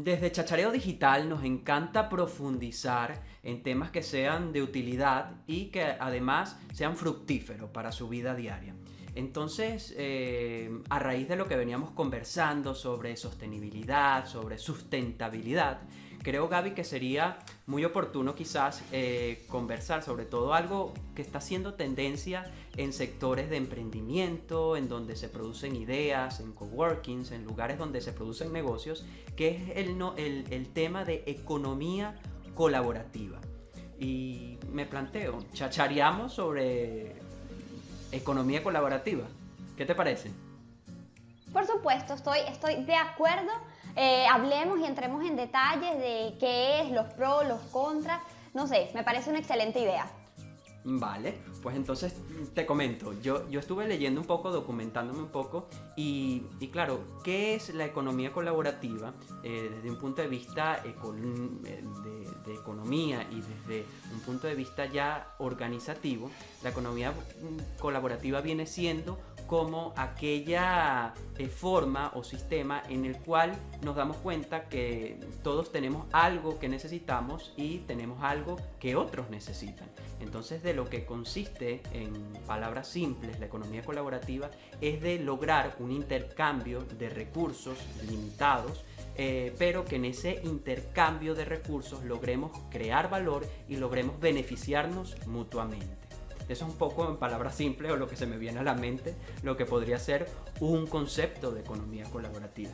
Desde Chachareo Digital nos encanta profundizar en temas que sean de utilidad y que además sean fructíferos para su vida diaria. Entonces, a raíz de lo que veníamos conversando sobre sostenibilidad, sobre sustentabilidad, creo, Gaby, que sería muy oportuno quizás conversar sobre todo algo que está haciendo tendencia en sectores de emprendimiento, en donde se producen ideas, en coworkings, en lugares donde se producen negocios, que es el tema de economía colaborativa. Y me planteo, chachareamos sobre economía colaborativa. ¿Qué te parece? Por supuesto, estoy de acuerdo. Hablemos y entremos en detalles de qué es, los pros, los contras. No sé, me parece una excelente idea. Vale, pues entonces te comento, yo estuve leyendo un poco, documentándome un poco y claro, ¿qué es la economía colaborativa? Desde un punto de vista de economía y desde un punto de vista ya organizativo, la economía colaborativa viene siendo como aquella forma o sistema en el cual nos damos cuenta que todos tenemos algo que necesitamos y tenemos algo que otros necesitan. Entonces, de lo que consiste, en palabras simples, la economía colaborativa es de lograr un intercambio de recursos limitados, pero que en ese intercambio de recursos logremos crear valor y logremos beneficiarnos mutuamente. Eso es un poco, en palabras simples, o lo que se me viene a la mente, lo que podría ser un concepto de economía colaborativa.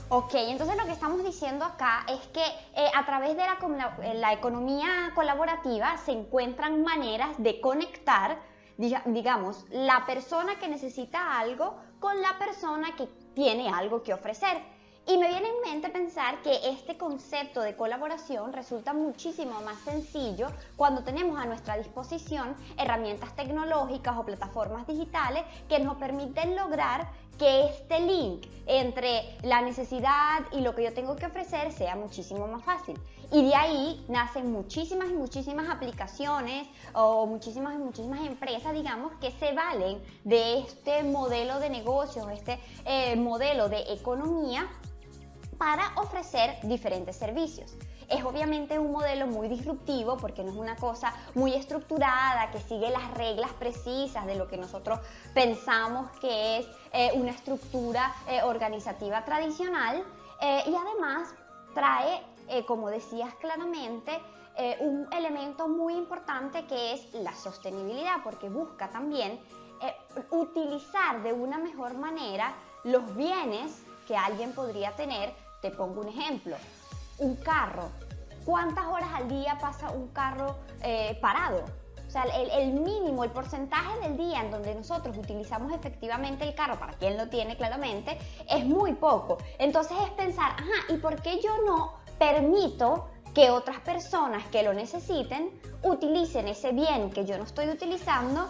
Ok, entonces lo que estamos diciendo acá es que a través de la economía colaborativa se encuentran maneras de conectar, digamos, la persona que necesita algo con la persona que tiene algo que ofrecer. Y me viene en mente pensar que este concepto de colaboración resulta muchísimo más sencillo cuando tenemos a nuestra disposición herramientas tecnológicas o plataformas digitales que nos permiten lograr que este link entre la necesidad y lo que yo tengo que ofrecer sea muchísimo más fácil. Y de ahí nacen muchísimas y muchísimas aplicaciones o muchísimas y muchísimas empresas, digamos, que se valen de este modelo de negocios, este modelo de economía para ofrecer diferentes servicios. Es obviamente un modelo muy disruptivo porque no es una cosa muy estructurada que sigue las reglas precisas de lo que nosotros pensamos que es una estructura organizativa tradicional y además trae, como decías claramente, un elemento muy importante que es la sostenibilidad, porque busca también utilizar de una mejor manera los bienes que alguien podría tener. Te pongo un ejemplo, un carro. ¿Cuántas horas al día pasa un carro parado? O sea, el mínimo, el porcentaje del día en donde nosotros utilizamos efectivamente el carro, para quien lo tiene claramente, es muy poco. Entonces es pensar, ajá, ¿y por qué yo no permito que otras personas que lo necesiten utilicen ese bien que yo no estoy utilizando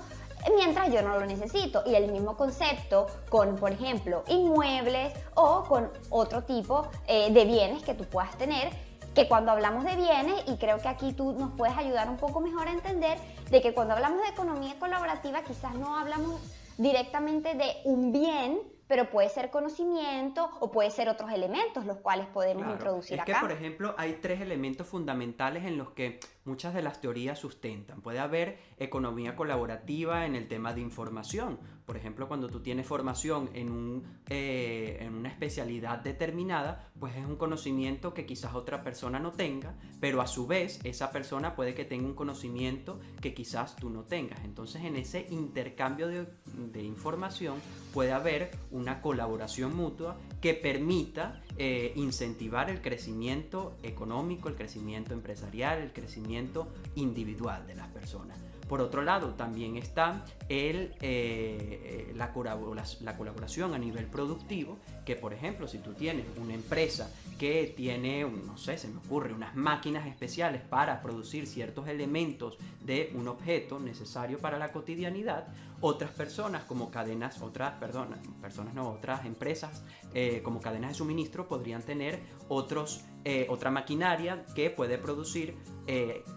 mientras yo no lo necesito? Y el mismo concepto con, por ejemplo, inmuebles o con otro tipo de bienes que tú puedas tener, que cuando hablamos de bienes, y creo que aquí tú nos puedes ayudar un poco mejor a entender, de que cuando hablamos de economía colaborativa quizás no hablamos directamente de un bien, pero puede ser conocimiento o puede ser otros elementos los cuales podemos Claro, introducir es que acá. por ejemplo hay tres elementos fundamentales en los que muchas de las teorías sustentan. Puede haber economía colaborativa en el tema de información. Por ejemplo, cuando tú tienes formación en una especialidad determinada, pues es un conocimiento que quizás otra persona no tenga, pero a su vez esa persona puede que tenga un conocimiento que quizás tú no tengas. Entonces en ese intercambio de información puede haber una colaboración mutua que permita incentivar el crecimiento económico, el crecimiento empresarial, el crecimiento individual de las personas. Por otro lado, también está la colaboración a nivel productivo, que por ejemplo, si tú tienes una empresa que tiene, no sé, se me ocurre, unas máquinas especiales para producir ciertos elementos de un objeto necesario para la cotidianidad, otras personas como otras empresas como cadenas de suministro podrían tener otra maquinaria que puede producir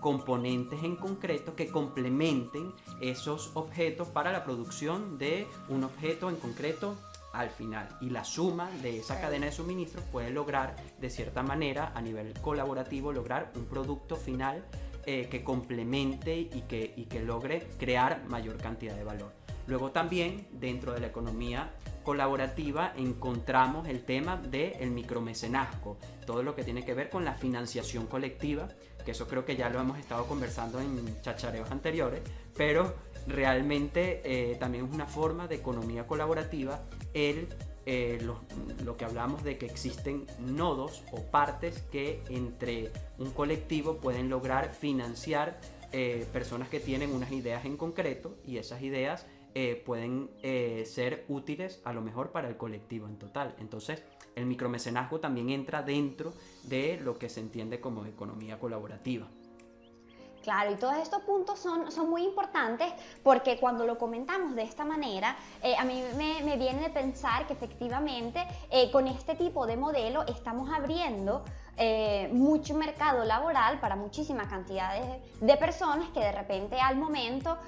componentes en concreto que complementen esos objetos para la producción de un objeto en concreto al final. Y la suma de esa cadena de suministros puede lograr, de cierta manera, a nivel colaborativo, lograr un producto final que complemente y que logre crear mayor cantidad de valor. Luego también, dentro de la economía colaborativa, encontramos el tema del micromecenazgo, todo lo que tiene que ver con la financiación colectiva, que eso creo que ya lo hemos estado conversando en chachareos anteriores, pero realmente también es una forma de economía colaborativa lo que hablamos de que existen nodos o partes que entre un colectivo pueden lograr financiar personas que tienen unas ideas en concreto, y esas ideas pueden ser útiles a lo mejor para el colectivo en total. Entonces el micromecenazgo también entra dentro de lo que se entiende como economía colaborativa. Claro, y todos estos puntos son muy importantes porque cuando lo comentamos de esta manera, a mí me viene de pensar que efectivamente con este tipo de modelo estamos abriendo mucho mercado laboral para muchísimas cantidades de personas que de repente al momento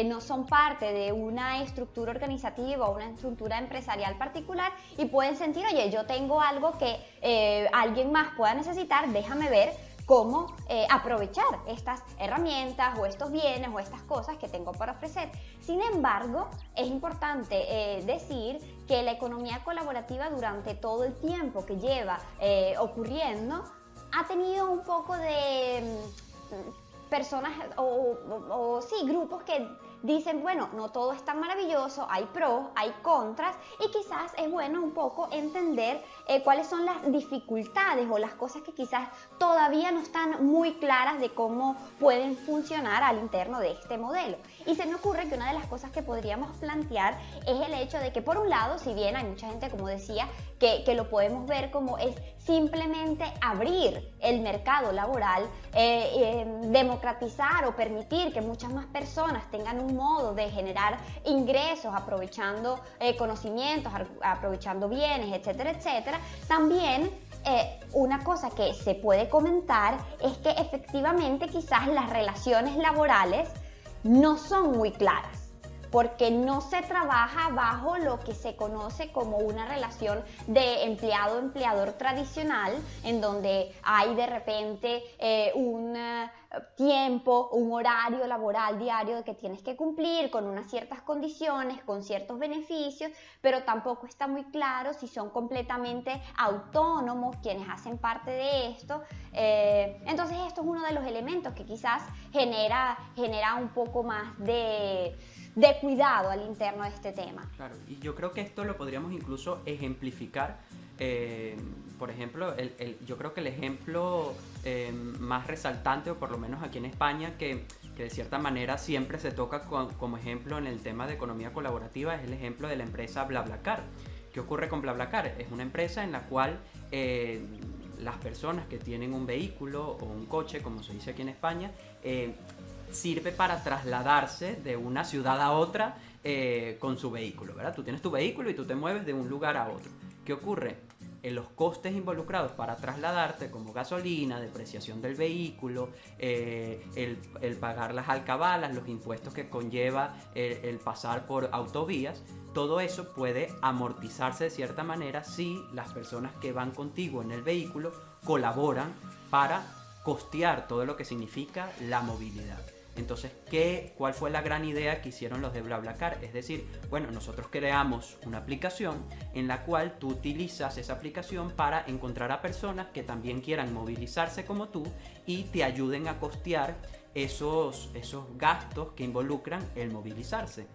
no son parte de una estructura organizativa o una estructura empresarial particular y pueden sentir, oye, yo tengo algo que alguien más pueda necesitar, déjame ver cómo aprovechar estas herramientas o estos bienes o estas cosas que tengo para ofrecer. Sin embargo, es importante decir que la economía colaborativa durante todo el tiempo que lleva ocurriendo ha tenido un poco de personas o sí, grupos que dicen, bueno, no todo es tan maravilloso, hay pros, hay contras, y quizás es bueno un poco entender cuáles son las dificultades o las cosas que quizás todavía no están muy claras de cómo pueden funcionar al interno de este modelo. Y se me ocurre que una de las cosas que podríamos plantear es el hecho de que, por un lado, si bien hay mucha gente, como decía, que lo podemos ver como es simplemente abrir el mercado laboral, democratizar o permitir que muchas más personas tengan un modo de generar ingresos aprovechando conocimientos, aprovechando bienes, etcétera, etcétera. También una cosa que se puede comentar es que efectivamente quizás las relaciones laborales no son muy claras, porque no se trabaja bajo lo que se conoce como una relación de empleado-empleador tradicional, en donde hay de repente un tiempo, un horario laboral diario que tienes que cumplir con unas ciertas condiciones, con ciertos beneficios, pero tampoco está muy claro si son completamente autónomos quienes hacen parte de esto. Entonces esto es uno de los elementos que quizás genera un poco más de cuidado al interno de este tema. Claro, y yo creo que esto lo podríamos incluso ejemplificar. Por ejemplo, yo creo que el ejemplo más resaltante, o por lo menos aquí en España, que de cierta manera siempre se toca como ejemplo en el tema de economía colaborativa, es el ejemplo de la empresa BlaBlaCar. ¿Qué ocurre con BlaBlaCar? Es una empresa en la cual las personas que tienen un vehículo o un coche, como se dice aquí en España, sirve para trasladarse de una ciudad a otra con su vehículo, ¿verdad? Tú tienes tu vehículo y tú te mueves de un lugar a otro. ¿Qué ocurre? Los costes involucrados para trasladarte, como gasolina, depreciación del vehículo, el pagar las alcabalas, los impuestos que conlleva el pasar por autovías, todo eso puede amortizarse de cierta manera si las personas que van contigo en el vehículo colaboran para costear todo lo que significa la movilidad. Entonces, ¿cuál fue la gran idea que hicieron los de BlaBlaCar? Es decir, bueno, nosotros creamos una aplicación en la cual tú utilizas esa aplicación para encontrar a personas que también quieran movilizarse como tú y te ayuden a costear esos gastos que involucran el movilizarse.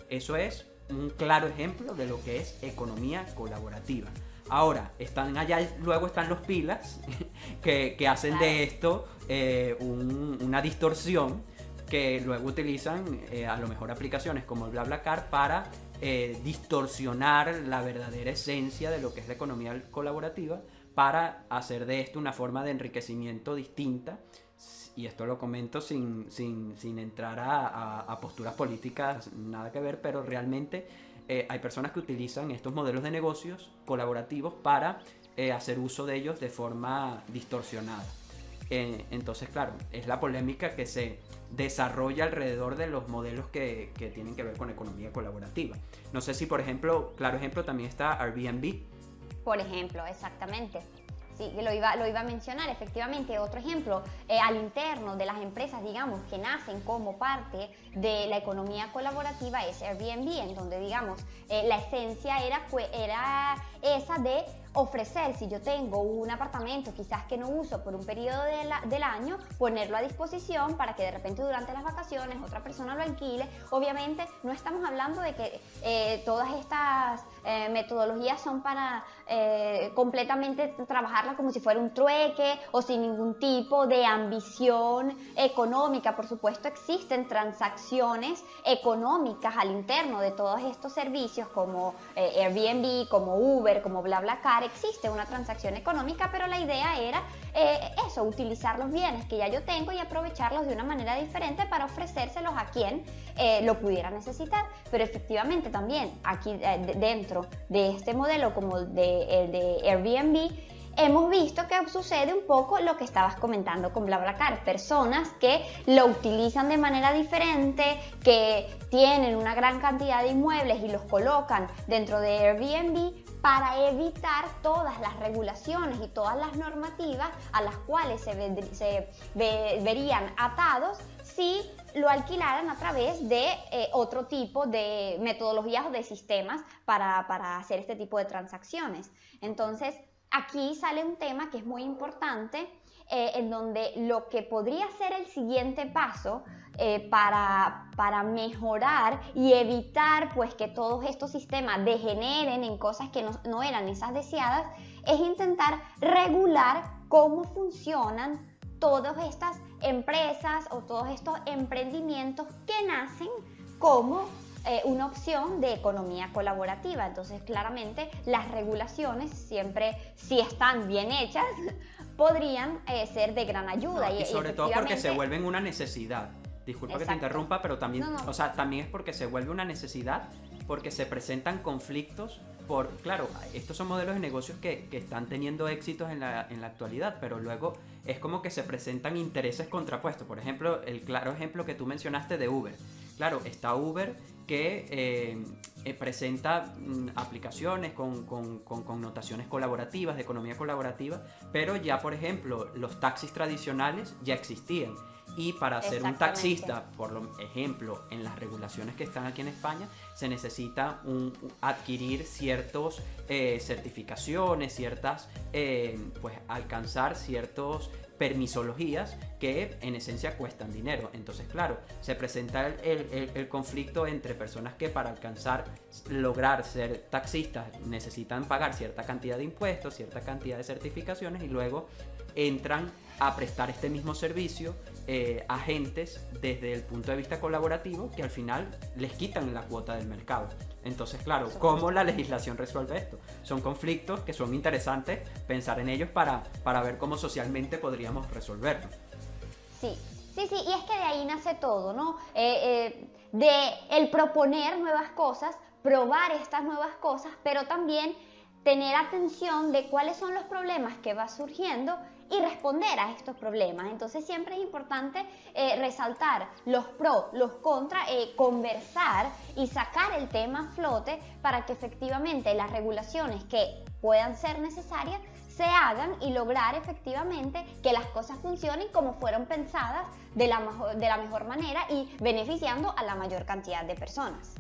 Eso es un claro ejemplo de lo que es economía colaborativa. Ahora, luego están los pilas que hacen de esto una distorsión, que luego utilizan a lo mejor aplicaciones como el BlaBlaCar para distorsionar la verdadera esencia de lo que es la economía colaborativa, para hacer de esto una forma de enriquecimiento distinta. Y esto lo comento sin entrar a posturas políticas, nada que ver, pero realmente hay personas que utilizan estos modelos de negocios colaborativos para hacer uso de ellos de forma distorsionada. Entonces, claro, es la polémica que se desarrolla alrededor de los modelos que tienen que ver con economía colaborativa. No sé si, por ejemplo, claro ejemplo, también está Airbnb. Por ejemplo, exactamente. Sí, lo iba a mencionar, efectivamente. Otro ejemplo, al interno de las empresas, digamos, que nacen como parte de la economía colaborativa es Airbnb, en donde, digamos, la esencia era esa de ofrecer, si yo tengo un apartamento quizás que no uso por un periodo del año, ponerlo a disposición para que de repente durante las vacaciones otra persona lo alquile. Obviamente no estamos hablando de que todas estas metodologías son para completamente trabajarlas como si fuera un trueque o sin ningún tipo de ambición económica. Por supuesto existen transacciones económicas al interno de todos estos servicios como Airbnb, como Uber, como BlaBlaCar. Existe una transacción económica, pero la idea era utilizar los bienes que ya yo tengo y aprovecharlos de una manera diferente para ofrecérselos a quien lo pudiera necesitar. Pero efectivamente también aquí dentro de este modelo como el de Airbnb, hemos visto que sucede un poco lo que estabas comentando con BlaBlaCar, personas que lo utilizan de manera diferente, que tienen una gran cantidad de inmuebles y los colocan dentro de Airbnb para evitar todas las regulaciones y todas las normativas a las cuales se verían atados si lo alquilaran a través de otro tipo de metodologías o de sistemas para hacer este tipo de transacciones. Entonces, aquí sale un tema que es muy importante, en donde lo que podría ser el siguiente paso para mejorar y evitar pues que todos estos sistemas degeneren en cosas que no eran esas deseadas, es intentar regular cómo funcionan todas estas empresas o todos estos emprendimientos que nacen como una opción de economía colaborativa. Entonces, claramente, las regulaciones siempre, si están bien hechas, podrían ser de gran ayuda. No, y sobre todo porque se vuelven una necesidad. Disculpa que te interrumpa, pero también, o sea, también es porque se vuelve una necesidad, porque se presentan conflictos claro, estos son modelos de negocios que están teniendo éxitos en la actualidad, pero luego es como que se presentan intereses contrapuestos. Por ejemplo, el claro ejemplo que tú mencionaste de Uber. Claro, está Uber que presenta aplicaciones con connotaciones colaborativas, de economía colaborativa, pero ya, por ejemplo, los taxis tradicionales ya existían. Y para ser un taxista, por ejemplo, en las regulaciones que están aquí en España, se necesita adquirir ciertas certificaciones, pues alcanzar ciertas permisologías que en esencia cuestan dinero. Entonces, claro, se presenta el conflicto entre personas que para lograr ser taxistas necesitan pagar cierta cantidad de impuestos, cierta cantidad de certificaciones, y luego entran a prestar este mismo servicio agentes desde el punto de vista colaborativo que al final les quitan la cuota del mercado. Entonces, claro, ¿cómo la legislación resuelve esto? Son conflictos que son interesantes pensar en ellos para ver cómo socialmente podríamos resolverlos. Sí, y es que de ahí nace todo, ¿no? De el proponer nuevas cosas, probar estas nuevas cosas, pero también tener atención de cuáles son los problemas que va surgiendo y responder a estos problemas. Entonces siempre es importante resaltar los pros, los contras, conversar y sacar el tema a flote para que efectivamente las regulaciones que puedan ser necesarias se hagan y lograr efectivamente que las cosas funcionen como fueron pensadas de la mejor manera y beneficiando a la mayor cantidad de personas.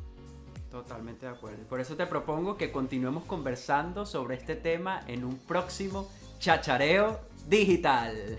Totalmente de acuerdo. Por eso te propongo que continuemos conversando sobre este tema en un próximo chachareo digital.